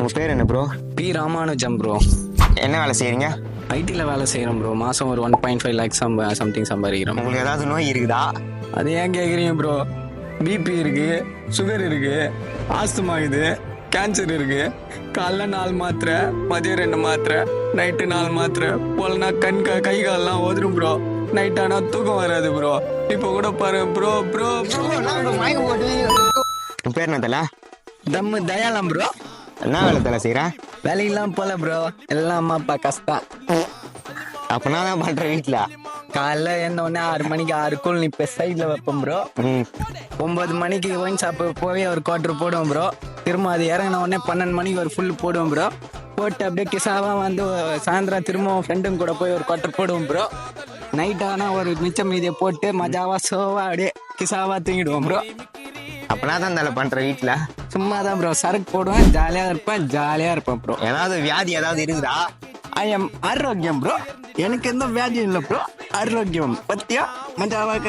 உங்க பேர் என்ன ப்ரோ? B Ramanujam bro. என்ன வேலை செய்றீங்க? ஐடியில் வேலை செய்கிறோம் ப்ரோ. மாதம் ஒரு 1.5 lakhs சம்திங் சம்பாதிக்கிறோம். உங்களுக்கு ஏதாவது நோய் இருக்குதா? அது ஏன் கேட்குறீங்க ப்ரோ? பிபி இருக்கு, சுகர் இருக்கு, ஆஸ்துமா இது, கேன்சர் இருக்கு. காலைல 4 மாத்திரை, மதியம் 2 மாத்திரை, நைட்டு 4 மாத்திரை. போலனா கை கால்லாம் ஓதுரும் ப்ரோ. நைட் ஆனால் தூக்கம் வராது ப்ரோ. இப்போ கூட பாரு ப்ரோ ப்ரோ ப்ரோ. உன் பேர் என்ன தல? தம்மு தயாளம் ப்ரோ. என்ன வேலை தலை செய்யற? வேலையெல்லாம் போல ப்ரோ. எல்லாம் அம்மா அப்பா கஷ்டம். அப்ப நான் தான் பண்றேன் வீட்டுல. காலைல உடனே 6 மணிக்கு 6 கூல் நிப்ப சைட்ல வைப்போம் ப்ரோ. 9 மணிக்கு ஒயின் ஷாப்பு போய் ஒரு குவார்டர் போடுவோம் ப்ரோ. திரும்ப அது இறங்கின உடனே 12 மணிக்கு ஒரு ஃபுல் போடுவோம் ப்ரோ. போட்டு அப்படியே கிசாவா வந்து சாயந்தரம் திரும்ப ஃப்ரெண்டுங்க கூட போய் ஒரு குவார்டர் போடுவோம் ப்ரோ. நைட் ஆனால் ஒரு மிச்சம் மீதியை போட்டு மஜாவா சோவா அப்படியே கிசாவா தூங்கிடுவோம் ப்ரோ. அப்பனா தான் தலை பண்ற வீட்டுல. சும்மா தான் ப்ரோ. சரக்கு போடுவேன், ஜாலியாக இருப்பேன் ப்ரோ. ஏதாவது வியாதி ஏதாவது இருக்குதா? ஐ எம் ஆரோக்கியம் ப்ரோ. எனக்கு எந்த வியாதியும் இல்லை ப்ரோ. ஆரோக்கியம் பத்தியா மஜாவாக்குறேன்.